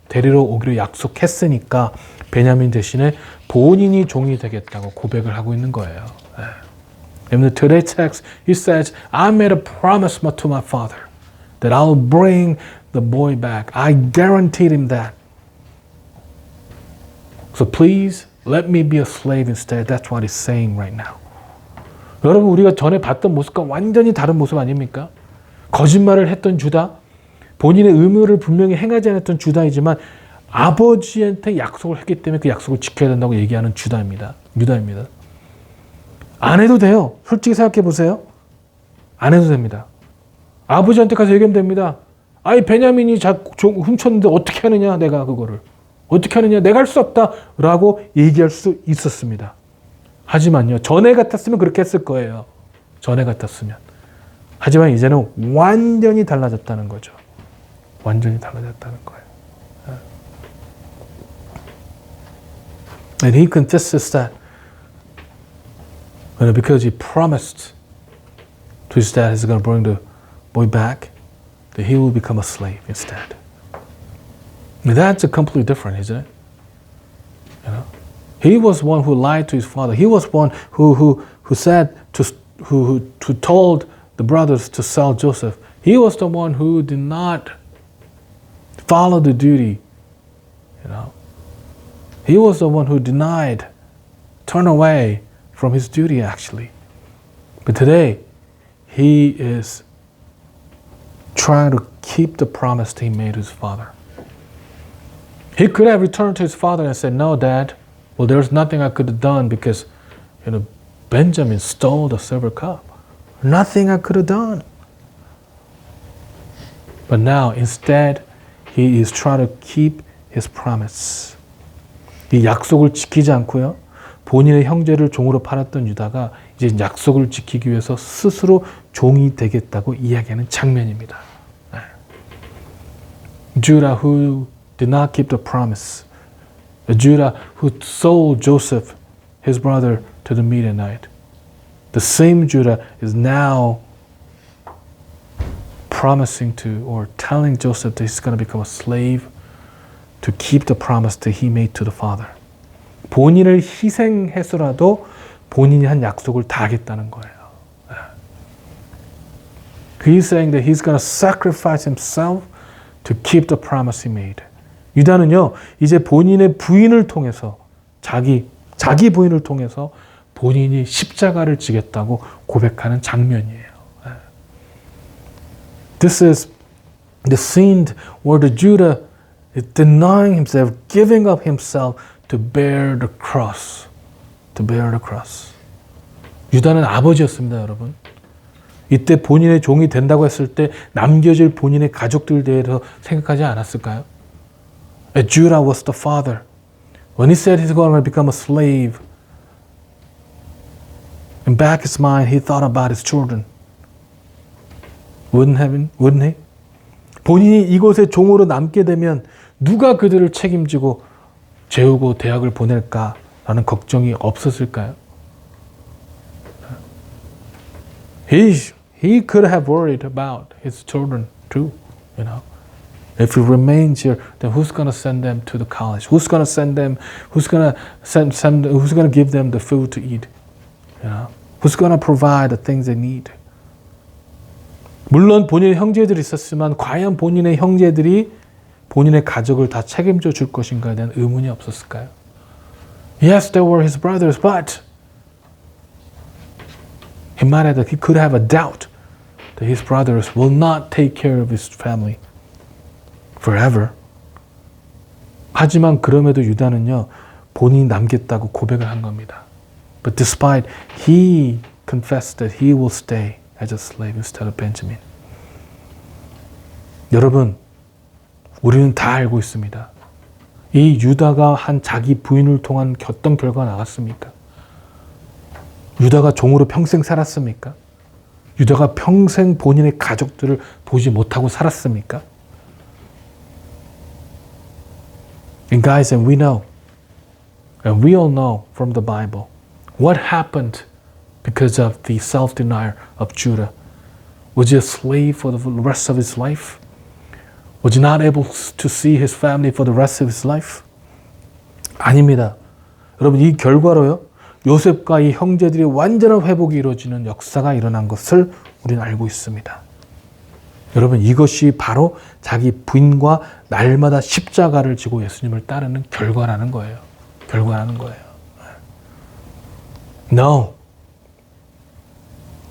데리러 오기로 약속했으니까 베냐민 대신에 본인이 종이 되겠다고 고백을 하고 있는 거예요. In the today's text, he says, I made a promise to my father that I'll bring the boy back. I guaranteed him that. So please, let me be a slave instead. That's what he's saying right now. 여러분, 우리가 전에 봤던 모습과 완전히 다른 모습 아닙니까? 거짓말을 했던 주다, 본인의 의무를 분명히 행하지 않았던 주다이지만 아버지한테 약속을 했기 때문에 그 약속을 지켜야 된다고 얘기하는 유다입니다. 안 해도 돼요. 솔직히 생각해 보세요. 안 해도 됩니다. 아버지한테 가서 얘기하면 됩니다. 아이, 베냐민이 훔쳤는데 어떻게 하느냐, 내가 그거를. 어떻게 하느냐, 내가 할 수 없다 라고 얘기할 수 있었습니다. 하지만요, 전에 같았으면 그렇게 했을 거예요. 전에 같았으면. 하지만 이제는 완전히 달라졌다는 거죠. 완전히 달라졌다는 거예요. And he contests that because he promised to his dad he's going to bring the boy back, that he will become a slave instead. And that's completely different, isn't it? You know, he was one who lied to his father. He was one who said who told the brothers to sell Joseph. He was the one who did not follow the duty. You know, he was the one who denied, turned away from his duty actually. But today, he is trying to keep the promise that he made to his father. He could have returned to his father and said, no, Dad, well, there's nothing I could have done because, Benjamin stole the silver cup. Nothing I could have done. But now, instead, he is trying to keep his promise. 이 약속을 지키지 않고요. 본인의 형제를 종으로 팔았던 유다가 이제 약속을 지키기 위해서 스스로 종이 되겠다고 이야기하는 장면입니다. Judah who did not keep the promise. Judah who sold Joseph, his brother, to the Midianite. The same Judah is now promising to or telling Joseph that he's going to become a slave to keep the promise that he made to the father. 본인을 희생해서라도 본인이 한 약속을 다 하겠다는 거예요. He's saying that he's going to sacrifice himself to keep the promise he made. 유다는요, 이제 본인의 부인을 통해서 자기 부인을 통해서 본인이 십자가를 지겠다고 고백하는 장면이에요. This is the scene where the Judah is denying himself, giving up himself to bear the cross. To bear the cross. 유다는 아버지였습니다, 여러분. 이때 본인의 종이 된다고 했을 때 남겨질 본인의 가족들 대해서 생각하지 않았을까요? Judah was the father. When he said he's going to become a slave, in back his mind he thought about his children. Wouldn't he? 본인이 이곳에 종으로 남게 되면 누가 그들을 책임지고 재우고 대학을 보낼까라는 걱정이 없었을까요? He could have worried about his children too, you know. If he remains here, then who's going to send them to the college? Who's going to send them? Who's going to give them the food to eat? You know, who's going to provide the things they need? 물론 본인의 형제들이 있었지만 과연 본인의 형제들이 본인의 가족을 다 책임져 줄 것인가에 대한 의문이 없었을까요? Yes, they were his brothers, but he could have a doubt that his brothers will not take care of his family forever. 하지만 그럼에도 유다는요, 본인이 남겠다고 고백을 한 겁니다. But despite, he confessed that he will stay as a slave instead of Benjamin. 여러분, 우리는 다 알고 있습니다. 이 유다가 한 자기 부인을 통한 어떤 결과가 나왔습니까? 유다가 종으로 평생 살았습니까? 유다가 평생 본인의 가족들을 보지 못하고 살았습니까? And guys, and we know, and we all know from the Bible, what happened because of the self-denial of Judah. Was he a slave for the rest of his life? Was he not able to see his family for the rest of his life? 아닙니다. 여러분, 이 결과로요, 요셉과 이 형제들이 완전한 회복이 이루어지는 역사가 일어난 것을 우리는 알고 있습니다. 여러분, 이것이 바로 자기 부인과 날마다 십자가를 지고 예수님을 따르는 결과라는 거예요. 결과라는 거예요. No.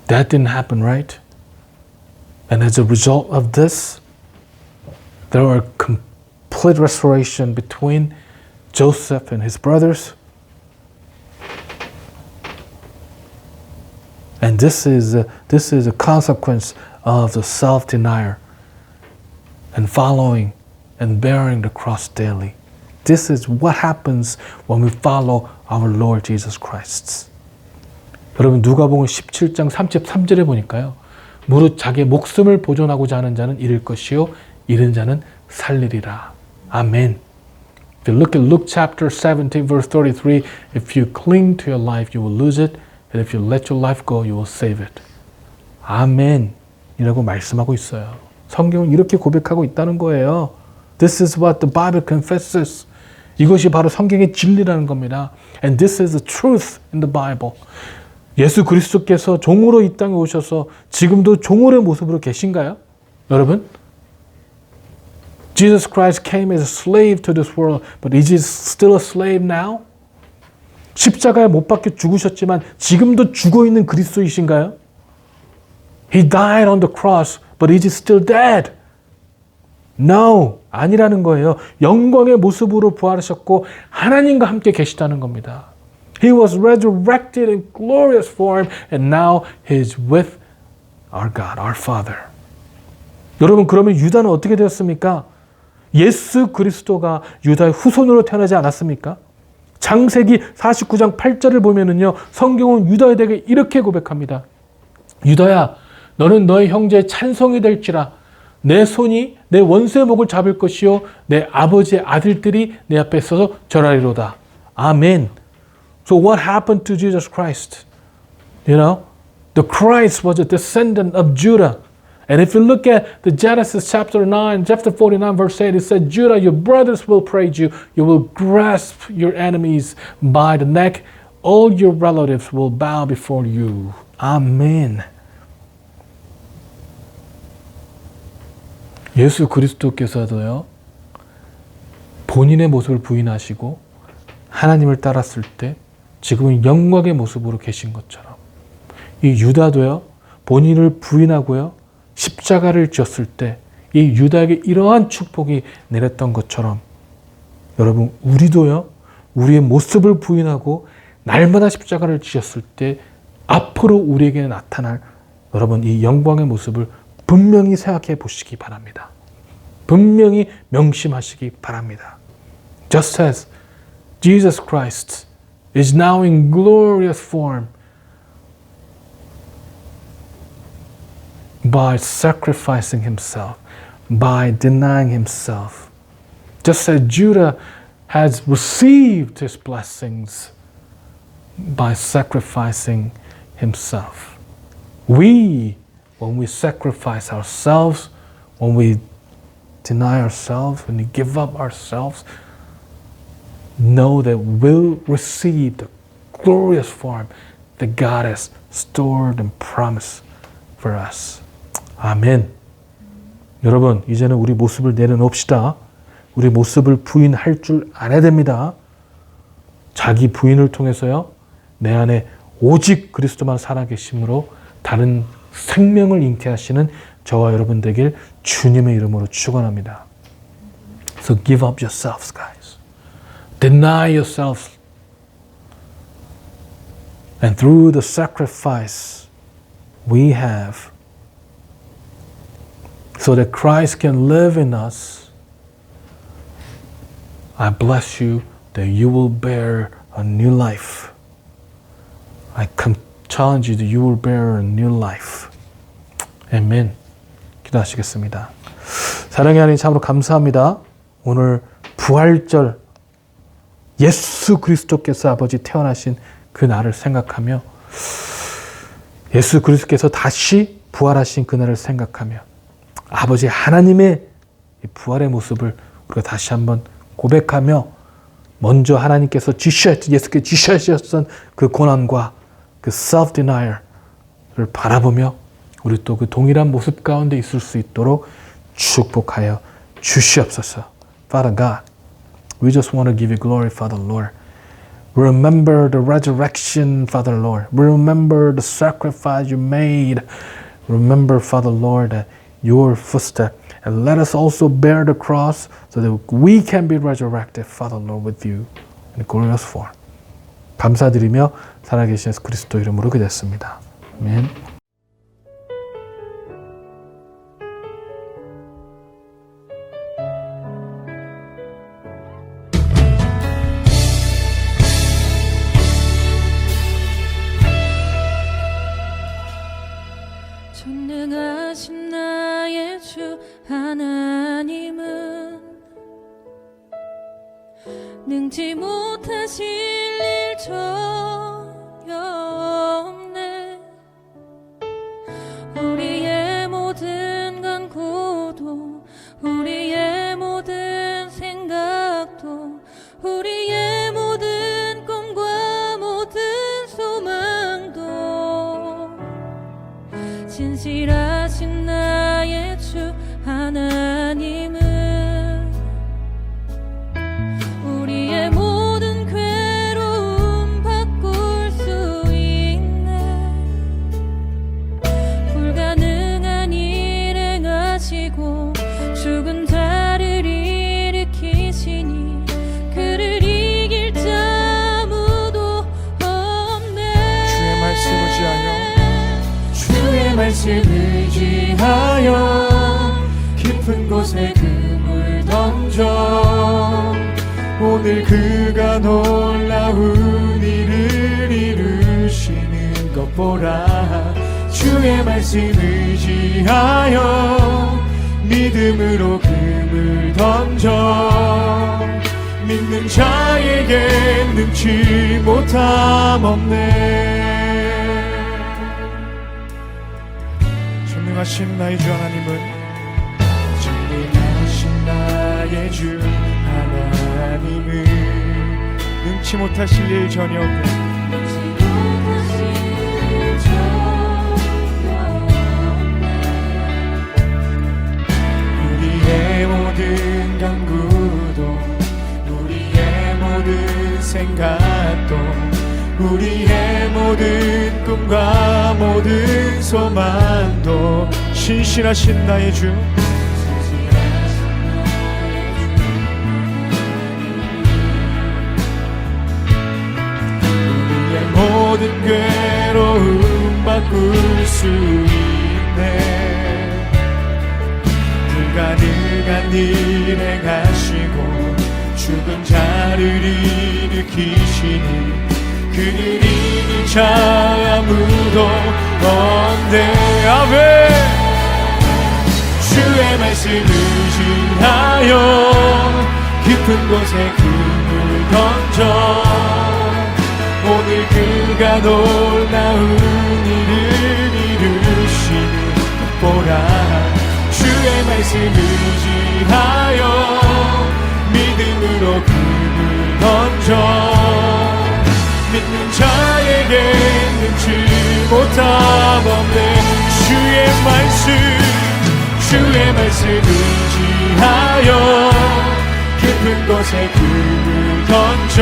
That didn't happen, right? And as a result of this, there were complete restoration between Joseph and his brothers. And this is a consequence of the self-denial and following and bearing the cross daily. This is what happens when we follow our Lord Jesus Christ. 여러분, 누가복음 17장 33절에 보니까요, 무릇 자기의 목숨을 보존하고자 하는 자는 잃을 것이요 잃은 자는 살리리라. 아멘. If you look at Luke chapter 17 verse 33, if you cling to your life, you will lose it. And if you let your life go, you will save it. 아멘. 이라고 말씀하고 있어요. 성경은 이렇게 고백하고 있다는 거예요. This is what the Bible confesses. 이것이 바로 성경의 진리라는 겁니다. And this is the truth in the Bible. 예수 그리스도께서 종으로 이 땅에 오셔서 지금도 종으로의 모습으로 계신가요? 여러분? Jesus Christ came as a slave to this world, but is he still a slave now? 십자가에 못 박혀 죽으셨지만 지금도 죽어 있는 그리스도이신가요? He died on the cross, but is he still dead? No, 아니라는 거예요. 영광의 모습으로 부활하셨고 하나님과 함께 계시다는 겁니다. He was resurrected in glorious form, and now he is with our God, our Father. 여러분, 그러면 유다는 어떻게 되었습니까? 예수 그리스도가 유다의 후손으로 태어나지 않았습니까? 창세기 49장 8절을 보면은요, 성경은 유다에게 이렇게 고백합니다. 유다야, 너는 너의 형제의 찬송이 될지라. 내 손이 내 원수의 목을 잡을 것이요 내 아버지의 아들들이 내 앞에 서서 절하리로다. 아멘. So what happened to Jesus Christ? You know, the Christ was a descendant of Judah. And if you look at the Genesis chapter 9, chapter 49, verse 8, it said, Judah, your brothers will praise you. You will grasp your enemies by the neck. All your relatives will bow before you. Amen. 예수 그리스도께서도요, 본인의 모습을 부인하시고 하나님을 따랐을 때 지금은 영광의 모습으로 계신 것처럼 이 유다도요, 본인을 부인하고요, 십자가를 지었을 때 이 유다에게 이러한 축복이 내렸던 것처럼 여러분, 우리도요, 우리의 모습을 부인하고 날마다 십자가를 지었을 때 앞으로 우리에게 나타날 여러분 이 영광의 모습을 분명히 생각해 보시기 바랍니다. 분명히 명심하시기 바랍니다. Just as Jesus Christ is now in glorious form by sacrificing himself, by denying himself. Just as Judah has received his blessings by sacrificing himself. When we sacrifice ourselves, when we deny ourselves, when we give up ourselves, know that we'll receive the glorious form that God has stored and promised for us. 아멘. 여러분, 이제는 우리 모습을 내려놓읍시다. 우리 모습을 부인할 줄 알아야 됩니다. 자기 부인을 통해서요, 내 안에 오직 그리스도만 살아계심으로 다른 생명을 잉태하시는 저와 여러분 되길 주님의 이름으로 축원합니다. So give up yourselves, guys. Deny yourselves. And through the sacrifice we have, so that Christ can live in us, I bless you that you will bear a new life. I challenge you that you will bear a new life. 아멘. 기도하시겠습니다. 사랑의 하나님, 참으로 감사합니다. 오늘 부활절 예수 그리스도께서 아버지 태어나신 그 날을 생각하며 예수 그리스도께서 다시 부활하신 그날을 생각하며 아버지 하나님의 부활의 모습을 우리가 다시 한번 고백하며 먼저 하나님께서 예수께서 지시하셨던 그 고난과 그 self-denial을 바라보며 우리 또 그 동일한 모습 가운데 있을 수 있도록 축복하여 주시옵소서. Father God, we just want to give you glory, Father Lord. Remember the resurrection, Father Lord. Remember the sacrifice you made. Remember, Father Lord, that your footstep. And let us also bear the cross so that we can be resurrected, Father Lord, with you in glorious form. 감사드리며 살아계신 예수 그리스도 이름으로 기도했습니다. 아멘. 전능하신 나의 주 하나님은 능지 못하실 일 전혀 없네. 우리의 모든 간구도 우리의 모든 생각도 우리의 모든 꿈과 모든 소망도 진실하신 나의 주 하나님은 우리의 모든 괴로움 바꿀 수 있네. 불가능한 일 행하시고 죽은 자를 일으키시니 그를 이길 자 아무도 없네. 주의 말씀 의지하여 주의 말씀 의지하여 깊은 곳에 그물 던져 던져 오늘 그가 놀라운 일을 이루시는 것 보라. 주의 말씀 의지하여 믿음으로 금을 던져 믿는 자에게 능치 못함 없네. 전능하신 나의 주 하나님은 전능하신 나의 주 하나님은 능치 못하실 일 전혀 없네. 우리의 모든 간구도 우리의 모든 생각도 우리의 모든 꿈과 모든 소망도 신실하신 나의 주 우리의 모든 괴로움 바꿀 수 있네. 가능한 일 행하시고 죽은 자를 일으키시니 그를 이길 자 아무도 없네. 아멘. 주의 말씀 의지하여 깊은 곳에 금을 던져 오늘 그가 놀라운 일을 이루시는 보라. 주의 말씀 의지하여 믿음으로 금을 던져 믿는 자에게 능치 못함 없네. 주의 말씀 의지하여 깊은 곳에 금을 던져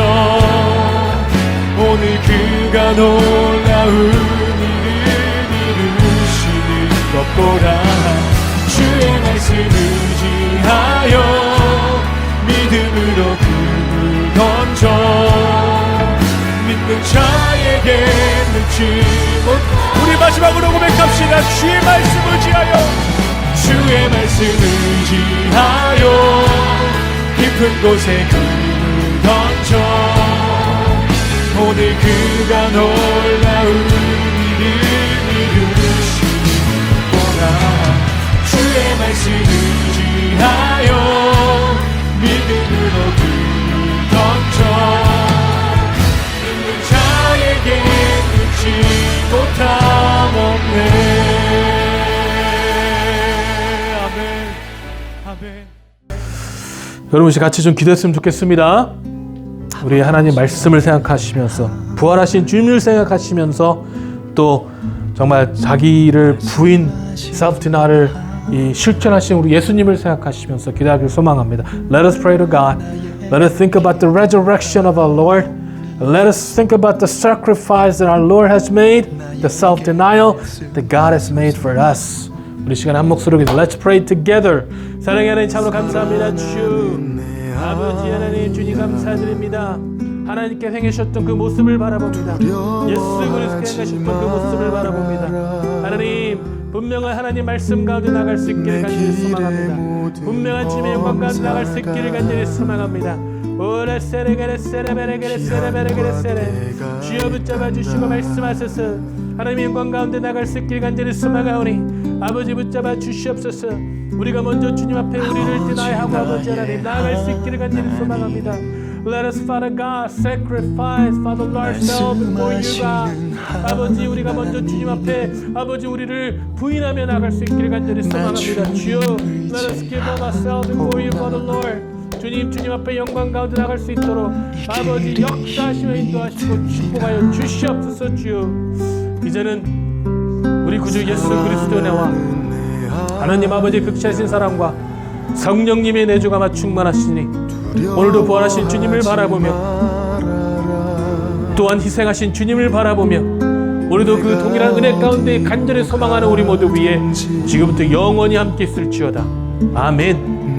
오늘 그가 놀라운 일을 이루시는 것 보라. 주의 말씀 의지하여 믿음으로 금을 던져 믿는 자에게 능치 못. 우리 마지막으로 고백합시다. 주의 말씀 의지하여 주의 말씀 의지하여 깊은 곳에 금을 던져 오늘 그가 놀라운 일을 이루시는 보라. 주의 말씀 의지하여 믿음으로 금을 던져 믿는 자에게 능치 못함 없네. 아멘. 아멘. 여러분 같이 좀 기도했으면 좋겠습니다. 우리 하나님 말씀을 생각하시면서 부활하신 주님을 생각하시면서 또 정말 자기를 부인 self-denial을 이 실천하신 우리 예수님을 생각하시면서 기도하길 소망합니다. Let us pray to God. Let us think about the resurrection of our Lord. Let us think about the sacrifice that our Lord has made, the self-denial that God has made for us. 우리 시간 한 목소리로 Let's pray together. 사랑의 하나님 참으로 감사합니다. 주 아버지 하나님 주님 감사드립니다. 하나님께 행하셨던 그 모습을 바라봅니다. 예수 그리스도께 행하셨던 그 모습을 바라봅니다. 하나님 분명한 하나님 말씀 가운데 나갈 수 있기를 간절히 소망합니다. 분명한 주님의 영광 가운데 나갈 수 있기를 간절히 소망합니다. 주여 붙잡아 주시고 말씀하소서. 하나님의 영광 가운데 나갈 수 있기를 간절히 소망하오니 아버지 붙잡아 주시옵소서. 우리가 먼저 주님 앞에 우리를 디나이하고 아버지 하나님 나아갈 수 있기를 간절히 소망합니다. Let us, Father God, sacrifice, Father Lord, ourselves before you, God. 아버지 우리가 먼저 주님 앞에 아버지 우리를 부인하며 나갈 수 있기를 간절히 소망합니다. 주여, let us give of ourselves before you, Father Lord. 주님 앞에 영광 가운데 나갈 수 있도록 아버지 역사하시며 인도하시고 축복하여 주시옵소서. 주여, 이제는 우리 구주 예수 그리스도의 은혜와 하나님 아버지 극치하신 사랑과 성령님의 내주가 충만하시니 오늘도 부활하신 주님을 바라보며 또한 희생하신 주님을 바라보며 우리도 그 동일한 은혜 가운데 간절히 소망하는 우리 모두 위에 지금부터 영원히 함께 있을지어다. 아멘.